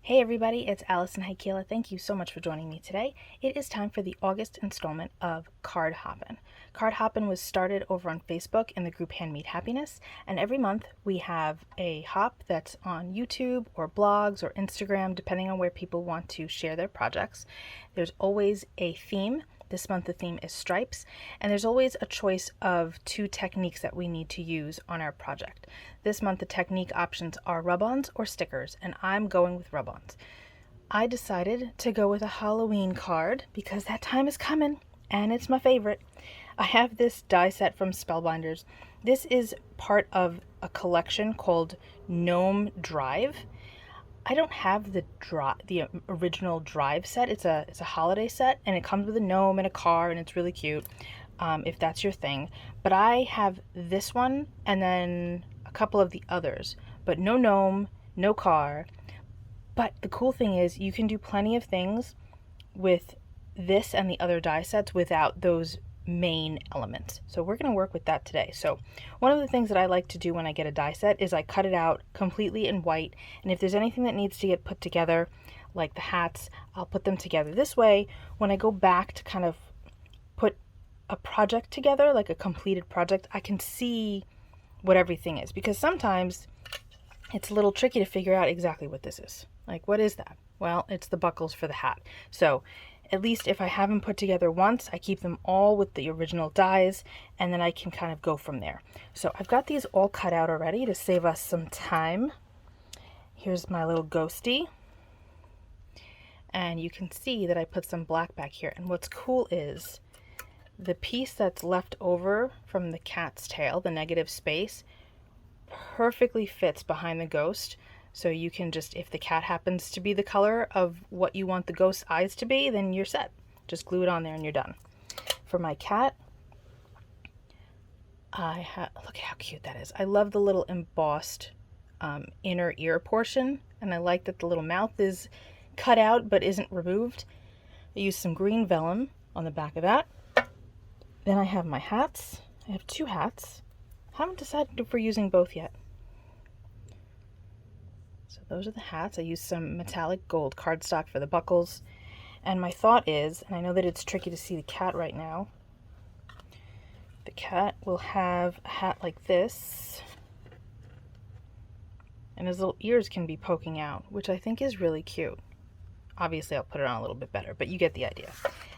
Hey everybody, it's Alison Heikkila. Thank you so much for joining me today. It is time for the August installment of Card Hoppin'. Card Hoppin' was started over on Facebook in the group Handmade Happiness, and every month we have a hop that's on YouTube or blogs or Instagram, depending on where people want to share their projects. There's always a theme. This month the theme is stripes, and there's always a choice of two techniques that we need to use on our project. This month the technique options are rub-ons or stickers, and I'm going with rub-ons. I decided to go with a Halloween card because that time is coming, and it's my favorite. I have this die set from Spellbinders. This is part of a collection called Gnome Drive. I don't have the original Drive set. It's a holiday set, and it comes with a gnome and a car, and it's really cute, if that's your thing. But I have this one and then a couple of the others, but no gnome, no car. But the cool thing is you can do plenty of things with this and the other die sets without those main elements. So we're going to work with that today. So one of the things that I like to do when I get a die set is I cut it out completely in white, and if there's anything that needs to get put together, like the hats, I'll put them together this way. When I go back to kind of put a project together, like a completed project, I can see what everything is, because sometimes it's a little tricky to figure out exactly what this is. Like, what is that? Well, it's the buckles for the hat. So at least if I have them put together once, I keep them all with the original dies, and then I can kind of go from there. So I've got these all cut out already to save us some time. Here's my little ghosty. And you can see that I put some black back here. And what's cool is the piece that's left over from the cat's tail, the negative space, perfectly fits behind the ghost. So you can just, if the cat happens to be the color of what you want the ghost's eyes to be, then you're set. Just glue it on there and you're done. For my cat, look at how cute that is. I love the little embossed inner ear portion, and I like that the little mouth is cut out but isn't removed. I used some green vellum on the back of that. Then I have my hats. I have two hats. Haven't decided if we're using both yet. So those are the hats. I used some metallic gold cardstock for the buckles. And my thought is, and I know that it's tricky to see the cat right now, the cat will have a hat like this, and his little ears can be poking out, which I think is really cute. Obviously I'll put it on a little bit better, but you get the idea.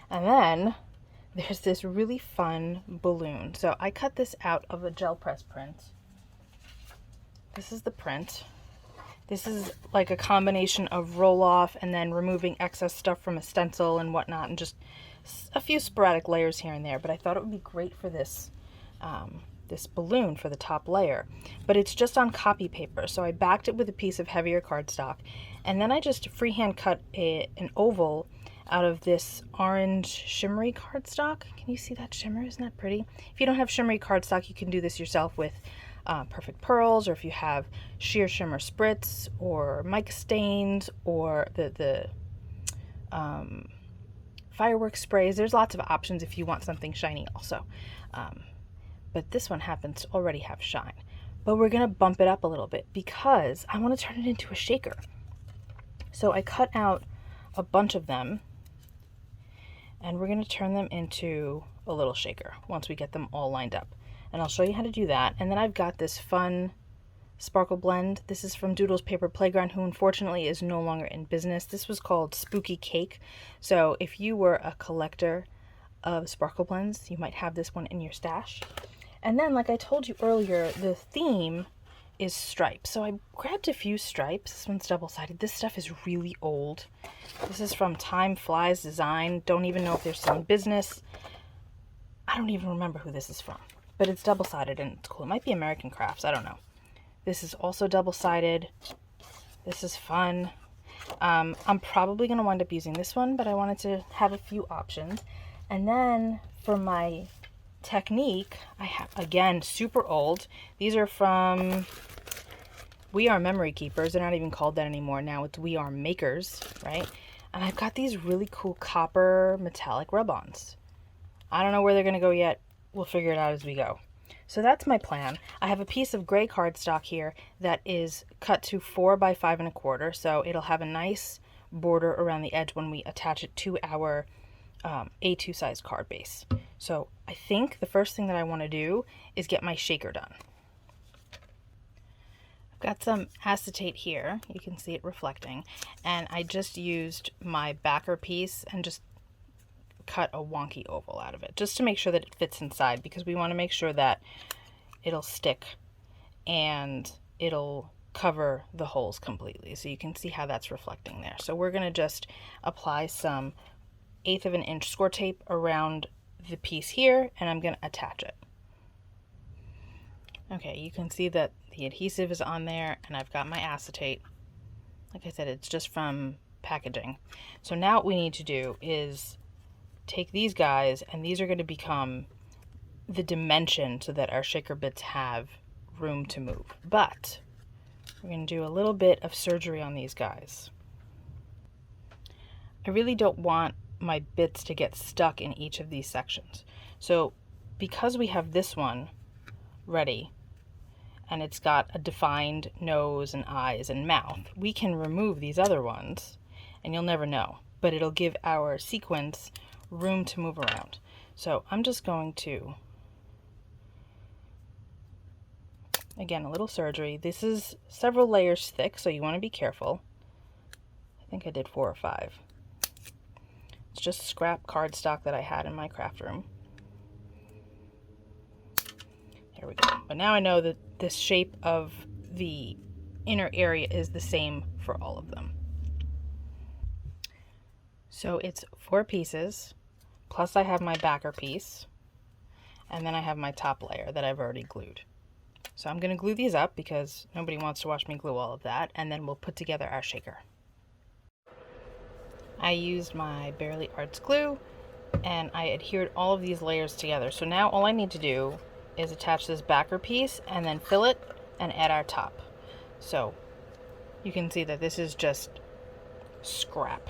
And then there's this really fun balloon. So I cut this out of a gel press print. This is the print. This is like a combination of roll off and then removing excess stuff from a stencil and whatnot, and just a few sporadic layers here and there. But I thought it would be great for this this balloon for the top layer. But it's just on copy paper, so I backed it with a piece of heavier cardstock, and then I just freehand cut an oval out of this orange shimmery cardstock. Can you see that shimmer? Isn't that pretty? If you don't have shimmery cardstock, you can do this yourself with Perfect Pearls, or if you have sheer shimmer Spritz or mica stains or the fireworks sprays. There's lots of options if you want something shiny also. But this one happens to already have shine. But we're going to bump it up a little bit because I want to turn it into a shaker. So I cut out a bunch of them, and we're going to turn them into a little shaker once we get them all lined up. And I'll show you how to do that. And then I've got this fun sparkle blend. This is from Doodles Paper Playground, who unfortunately is no longer in business. This was called Spooky Cake. So if you were a collector of sparkle blends, you might have this one in your stash. And then, like I told you earlier, the theme is stripes. So I grabbed a few stripes. This one's double-sided. This stuff is really old. This is from Time Flies Design. Don't even know if they're still in business. I don't even remember who this is from. But it's double-sided and it's cool. It might be American Crafts. I don't know. This is also double-sided. This is fun. I'm probably going to wind up using this one, but I wanted to have a few options. And then for my technique, I have, again, super old. These are from We Are Memory Keepers. They're not even called that anymore. Now it's We Are Makers, right? And I've got these really cool copper metallic rub-ons. I don't know where they're going to go yet. We'll figure it out as we go. So that's my plan. I have a piece of gray cardstock here that is cut to 4 by 5 1/4, so it'll have a nice border around the edge when we attach it to our A2 size card base. So I think the first thing that I want to do is get my shaker done. I've got some acetate here, you can see it reflecting, and I just used my backer piece and just cut a wonky oval out of it just to make sure that it fits inside, because we want to make sure that it'll stick and it'll cover the holes completely. So you can see how that's reflecting there. So we're going to just apply some 1/8 of an inch Scor-Tape around the piece here, and I'm going to attach it. Okay, you can see that the adhesive is on there, and I've got my acetate. Like I said, it's just from packaging. So now what we need to do is take these guys, and these are going to become the dimension so that our shaker bits have room to move. But we're going to do a little bit of surgery on these guys. I really don't want my bits to get stuck in each of these sections. So because we have this one ready, and it's got a defined nose and eyes and mouth, we can remove these other ones and you'll never know, but it'll give our sequence room to move around. So I'm just going to, again, a little surgery. This is several layers thick, so you want to be careful. I think I did 4 or 5. It's just scrap cardstock that I had in my craft room. There we go. But now I know that this shape of the inner area is the same for all of them. So it's 4 pieces, plus I have my backer piece, and then I have my top layer that I've already glued. So I'm going to glue these up because nobody wants to watch me glue all of that, and then we'll put together our shaker. I used my Barely Arts glue, and I adhered all of these layers together. So now all I need to do is attach this backer piece and then fill it and add our top. So you can see that this is just scrap.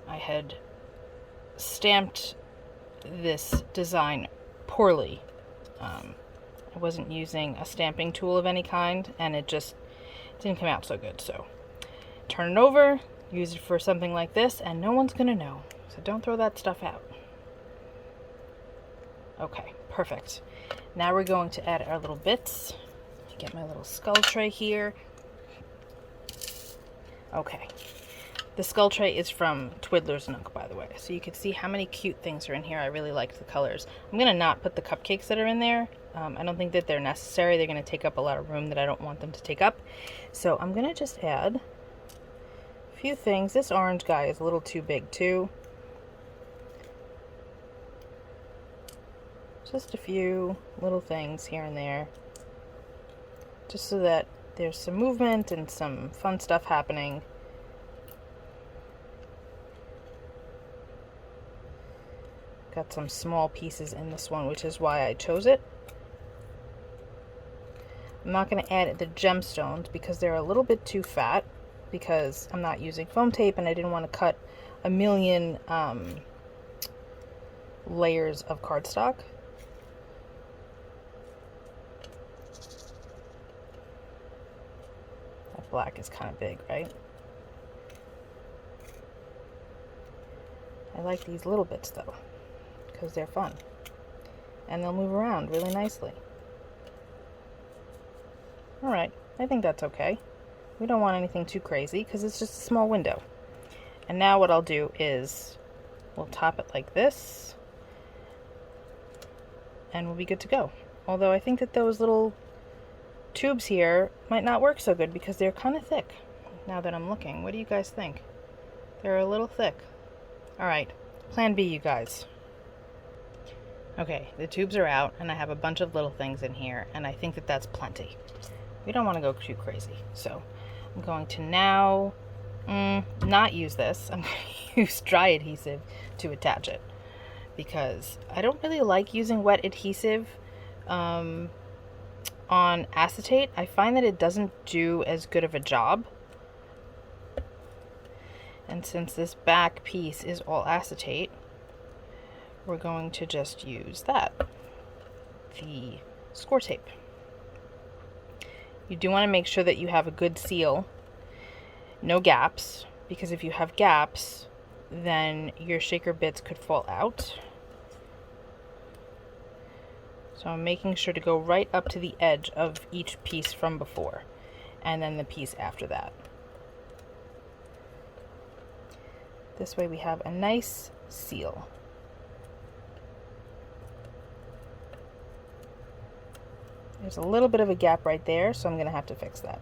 I had stamped this design poorly. I wasn't using a stamping tool of any kind, and it just didn't come out so good. So turn it over, use it for something like this, and no one's gonna know. So don't throw that stuff out. Okay, perfect. Now we're going to add our little bits. Get my little skull tray here. Okay. The skull tray is from Twiddler's Nook, by the way, so you can see how many cute things are in here. I really liked the colors. I'm going to not put the cupcakes that are in there. I don't think that they're necessary. They're going to take up a lot of room that I don't want them to take up. So I'm going to just add a few things. This orange guy is a little too big too. Just a few little things here and there, just so that there's some movement and some fun stuff happening. Got some small pieces in this one, which is why I chose it. I'm not going to add the gemstones because they're a little bit too fat, because I'm not using foam tape and I didn't want to cut a million layers of cardstock. That black is kind of big, right? I like these little bits though, because they're fun and they'll move around really nicely. Alright, I think that's okay. We don't want anything too crazy because it's just a small window. And now what I'll do is we'll top it like this and we'll be good to go. Although I think that those little tubes here might not work so good because they're kind of thick. Now that I'm looking, what do you guys think? They're a little thick. Alright, plan B, you guys. Okay, the tubes are out and I have a bunch of little things in here, and I think that that's plenty. We don't want to go too crazy, so I'm going to now not use this. I'm going to use dry adhesive to attach it, because I don't really like using wet adhesive on acetate. I find that it doesn't do as good of a job. And since this back piece is all acetate, we're going to just use that. The Scor-Tape. You do want to make sure that you have a good seal, no gaps, because if you have gaps, then your shaker bits could fall out. So I'm making sure to go right up to the edge of each piece from before, and then the piece after that. This way we have a nice seal. There's a little bit of a gap right there, so I'm going to have to fix that.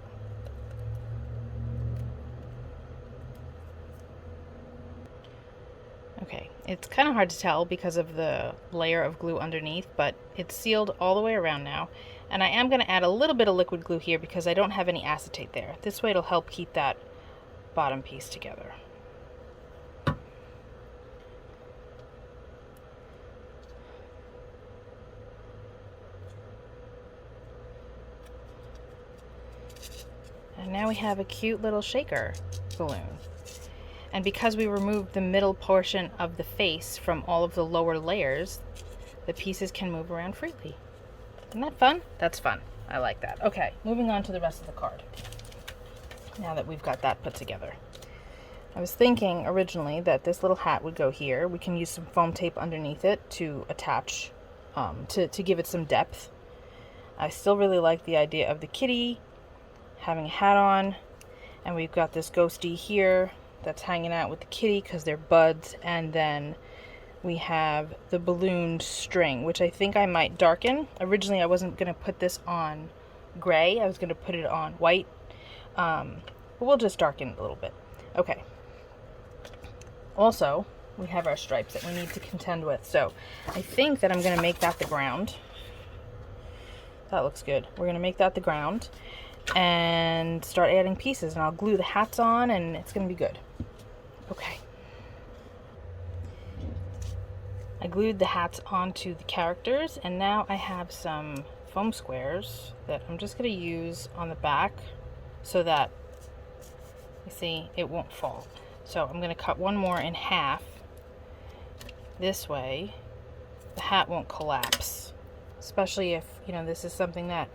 Okay, it's kind of hard to tell because of the layer of glue underneath, but it's sealed all the way around now. And I am going to add a little bit of liquid glue here because I don't have any acetate there. This way it'll help keep that bottom piece together. And now we have a cute little shaker balloon. And because we removed the middle portion of the face from all of the lower layers, the pieces can move around freely. Isn't that fun? That's fun. I like that. Okay, moving on to the rest of the card. Now that we've got that put together. I was thinking originally that this little hat would go here. We can use some foam tape underneath it to attach, to give it some depth. I still really like the idea of the kitty having a hat on, and we've got this ghosty here that's hanging out with the kitty because they're buds, and then we have the ballooned string, which I think I might darken. Originally I wasn't going to put this on gray, I was going to put it on white, but we'll just darken it a little bit. Okay. Also, we have our stripes that we need to contend with, so I think that I'm going to make that the ground. That looks good. We're going to make that the ground and start adding pieces, and I'll glue the hats on and it's going to be good. Okay. I glued the hats onto the characters, and now I have some foam squares that I'm just going to use on the back so that, you see, it won't fall. So I'm going to cut one more in half. This way the hat won't collapse, especially if, you know, this is something that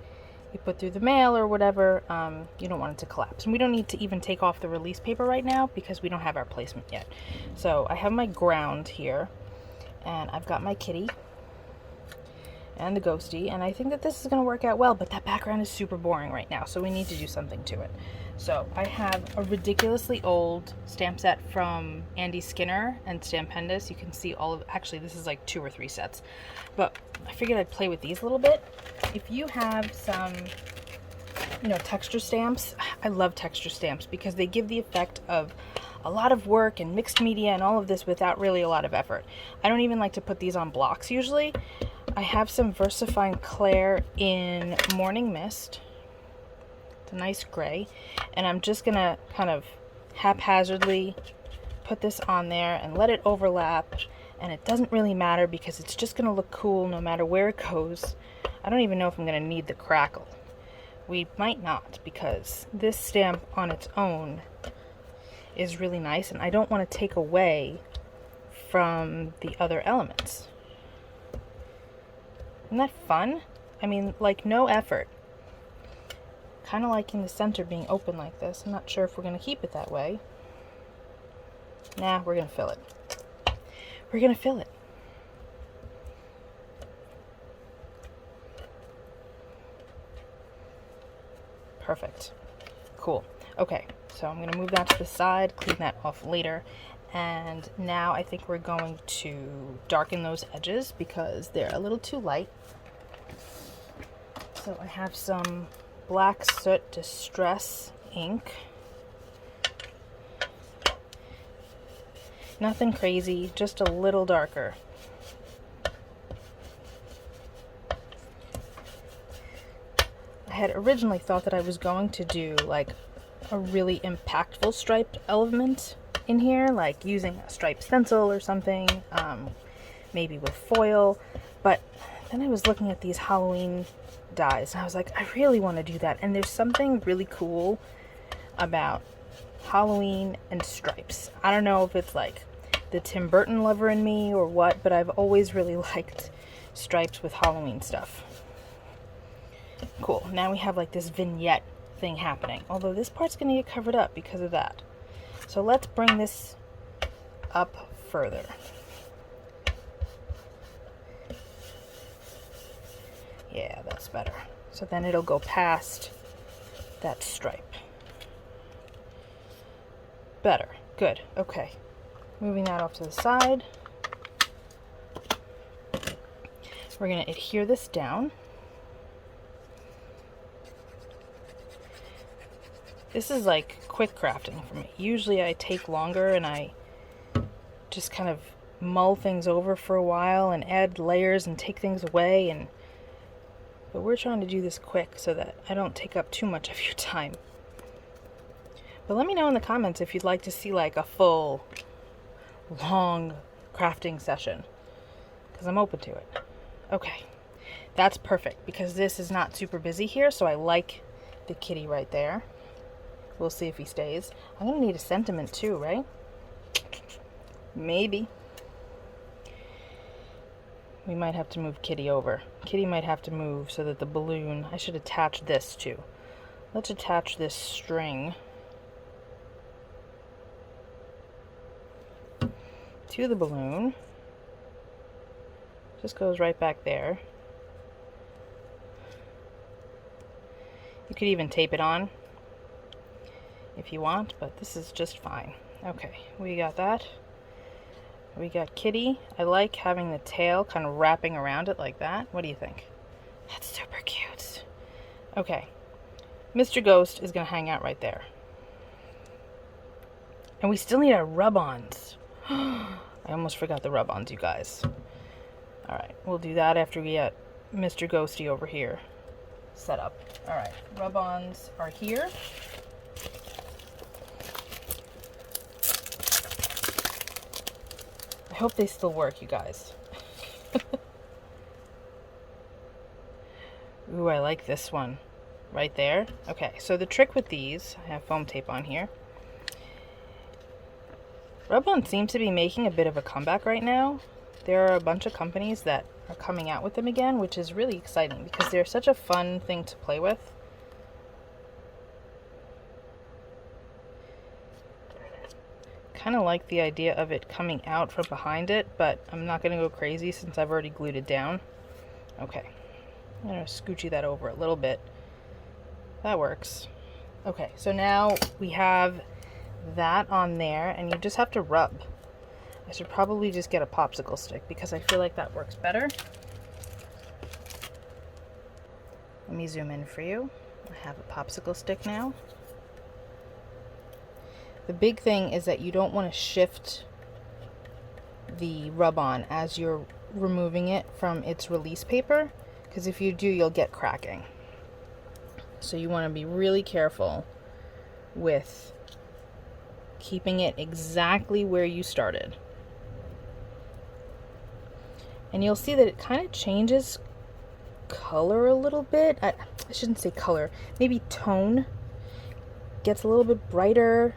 you put through the mail or whatever. You don't want it to collapse. And we don't need to even take off the release paper right now because we don't have our placement yet. So I have my ground here, and I've got my kitty and the ghosty, and I think that this is going to work out well, but that background is super boring right now, so we need to do something to it. So I have a ridiculously old stamp set from Andy Skinner and Stampendous. You can see all of, actually this is like 2 or 3 sets, but I figured I'd play with these a little bit. If you have some, you know, texture stamps, I love texture stamps because they give the effect of a lot of work and mixed media and all of this without really a lot of effort. I don't even like to put these on blocks usually. I have some VersaFine Clair in Morning Mist. It's a nice gray, and I'm just gonna kind of haphazardly put this on there and let it overlap, and it doesn't really matter because it's just gonna look cool no matter where it goes. I don't even know if I'm gonna need the crackle. We might not, because this stamp on its own is really nice, and I don't want to take away from the other elements. Isn't that fun? I mean, like, no effort. Kind of liking the center being open like this. I'm not sure if we're going to keep it that way. Nah, we're going to fill it. We're going to fill it. Perfect. Cool. Okay, so I'm going to move that to the side, clean that off later. And now I think we're going to darken those edges because they're a little too light. So I have some Black Soot Distress ink. Nothing crazy, just a little darker. I had originally thought that I was going to do like a really impactful striped element in here, like using a striped stencil or something, maybe with foil, but then I was looking at these Halloween dies and I was like, I really want to do that. And there's something really cool about Halloween and stripes. I don't know if it's like the Tim Burton lover in me or what, but I've always really liked stripes with Halloween stuff. Cool. Now we have like this vignette thing happening. Although this part's going to get covered up because of that. So let's bring this up further. Yeah, that's better. So then it'll go past that stripe. Better. Good. Okay. Moving that off to the side. We're going to adhere this down. This is like quick crafting for me. Usually I take longer and I just kind of mull things over for a while and add layers and take things away, but we're trying to do this quick so that I don't take up too much of your time. But let me know in the comments if you'd like to see like a full long crafting session, because I'm open to it. Okay, that's perfect because this is not super busy here, so I like the kitty right there. We'll see if he stays. I'm gonna need a sentiment too, right? Maybe. We might have to move Kitty over. Kitty might have to move so that the balloon, I should attach this too. Let's attach this string to the balloon. Just goes right back there. You could even tape it on if you want, but this is just fine. Okay, we got that. We got Kitty. I like having the tail kind of wrapping around it like that. What do you think? That's super cute. Okay, Mr. Ghost is gonna hang out right there. And we still need our rub-ons. I almost forgot the rub-ons, you guys. Alright, we'll do that after we get Mr. Ghosty over here set up. Alright, rub-ons are here. I hope they still work, you guys. Ooh, I like this one right there. Okay, so the trick with these, I have foam tape on here. Rub-On seems to be making a bit of a comeback right now. There are a bunch of companies that are coming out with them again, which is really exciting because they're such a fun thing to play with. Kind of like the idea of it coming out from behind it, but I'm not going to go crazy since I've already glued it down. Okay, I'm going to scoochy that over a little bit. That works. Okay, so now we have that on there, and you just have to rub. I should probably just get a popsicle stick because I feel like that works better. Let me zoom in for you. I have a popsicle stick now. The big thing is that you don't want to shift the rub-on as you're removing it from its release paper, because if you do, you'll get cracking. So you want to be really careful with keeping it exactly where you started. And you'll see that it kind of changes color a little bit. I shouldn't say color, maybe tone. Gets a little bit brighter.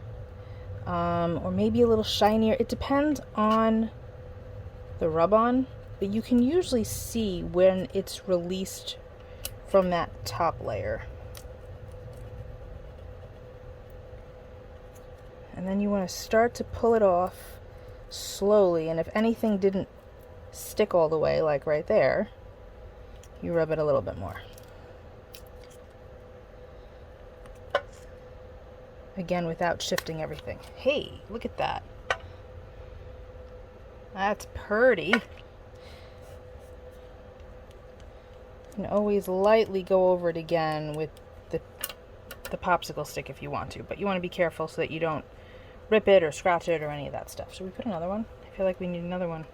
Or maybe a little shinier. It depends on the rub-on, but you can usually see when it's released from that top layer. And then you want to start to pull it off slowly, and if anything didn't stick all the way, like right there, you rub it a little bit more. Again, without shifting everything. Hey, look at that. That's pretty. You can always lightly go over it again with the popsicle stick if you want to, but you want to be careful so that you don't rip it or scratch it or any of that stuff. Should we put another one? I feel like we need another one.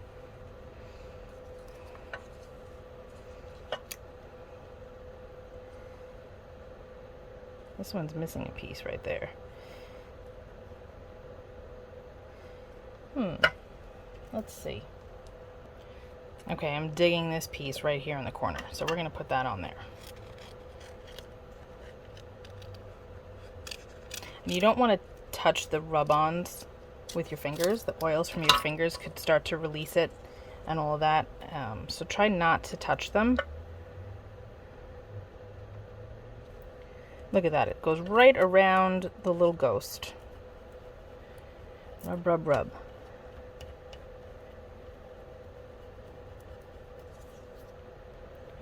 This one's missing a piece right there. Let's see. Okay, I'm digging this piece right here in the corner, so we're going to put that on there. And you don't want to touch the rub-ons with your fingers. The oils from your fingers could start to release it and all of that. So try not to touch them. Look at that. It goes right around the little ghost. Rub, rub, rub.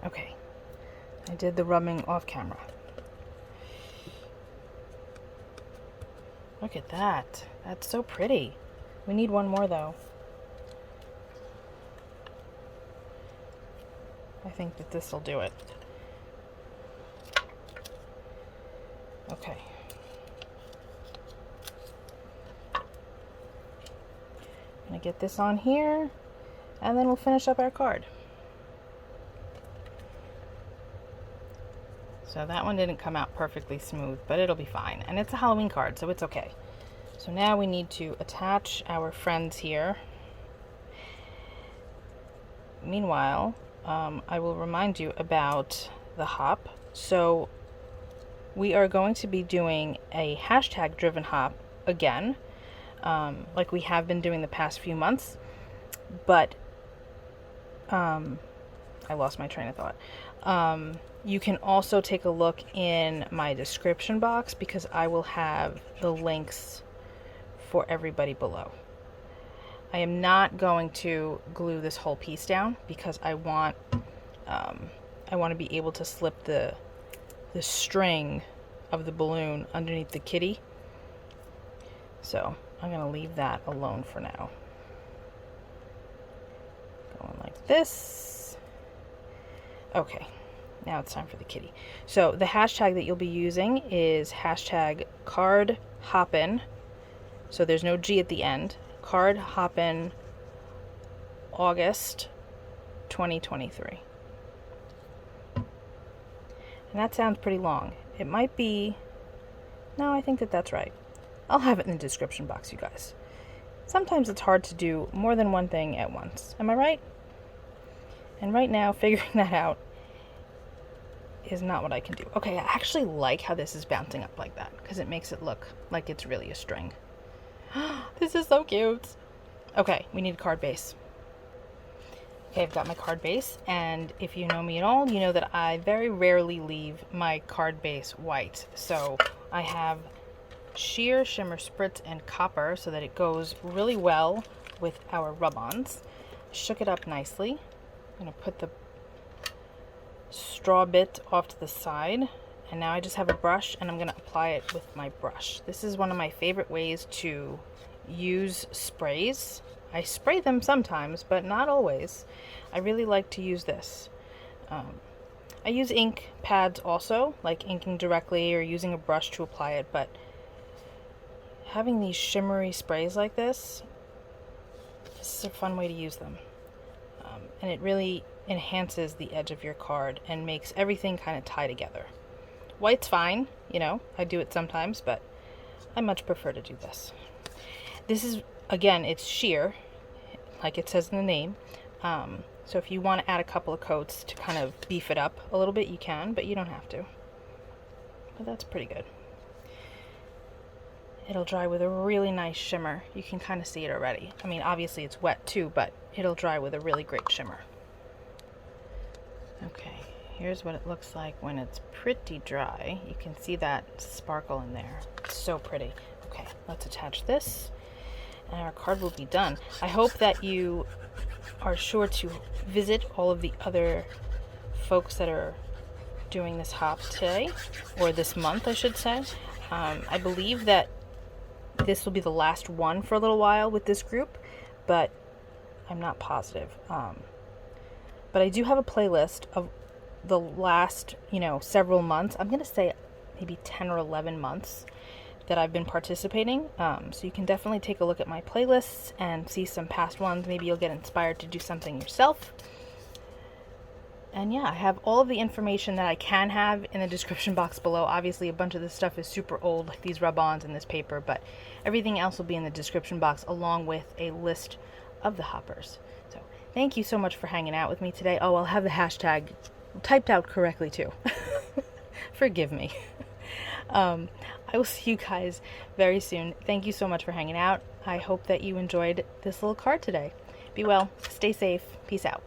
Okay. I did the rubbing off camera. Look at that. That's so pretty. We need one more though. I think that this will do it. Okay. I'm gonna get this on here, and then we'll finish up our card. So that one didn't come out perfectly smooth, but it'll be fine. And it's a Halloween card, so it's okay. So now we need to attach our friends here. Meanwhile, I will remind you about the hop. So we are going to be doing a hashtag driven hop again, like we have been doing the past few months, but I lost my train of thought. You can also take a look in my description box because I will have the links for everybody below. I am not going to glue this whole piece down because I want to be able to slip the string of the balloon underneath the kitty. So I'm going to leave that alone for now. Going like this. Okay, now it's time for the kitty. So the hashtag that you'll be using is hashtag card hoppin'. So there's no G at the end. Card hoppin' August 2023. And that sounds pretty long. It might be, no, I think that that's right. I'll have it in the description box, you guys. Sometimes it's hard to do more than one thing at once. Am I right? And right now, figuring that out is not what I can do. Okay, I actually like how this is bouncing up like that because it makes it look like it's really a string. This is so cute. Okay, we need a card base. Okay, I've got my card base, and if you know me at all, you know that I very rarely leave my card base white. So I have sheer, shimmer, spritz, and copper so that it goes really well with our rub-ons. Shook it up nicely. I'm going to put the straw bit off to the side, and now I just have a brush and I'm going to apply it with my brush. This is one of my favorite ways to use sprays. I spray them sometimes, but not always. I really like to use this. I use ink pads also, like inking directly or using a brush to apply it, but having these shimmery sprays like this is a fun way to use them. And it really enhances the edge of your card and makes everything kind of tie together. White's fine, you know, I do it sometimes, but I much prefer to do this. This is, again, it's sheer, like it says in the name. So if you want to add a couple of coats to kind of beef it up a little bit, you can, but you don't have to. But that's pretty good. It'll dry with a really nice shimmer. You can kind of see it already. I mean, obviously it's wet too, but it'll dry with a really great shimmer. Okay, here's what it looks like when it's pretty dry. You can see that sparkle in there. It's so pretty. Okay, let's attach this, and our card will be done. I hope that you are sure to visit all of the other folks that are doing this hop today, or this month, I should say. I believe that this will be the last one for a little while with this group, but I'm not positive. But I do have a playlist of the last, several months. I'm going to say maybe 10 or 11 months that I've been participating. So you can definitely take a look at my playlists and see some past ones. Maybe you'll get inspired to do something yourself. And yeah, I have all of the information that I can have in the description box below. Obviously, a bunch of this stuff is super old, like these rub-ons and this paper, but everything else will be in the description box along with a list of the hoppers. So thank you so much for hanging out with me today. Oh, I'll have the hashtag typed out correctly too. Forgive me. I will see you guys very soon. Thank you so much for hanging out. I hope that you enjoyed this little card today. Be well, stay safe, peace out.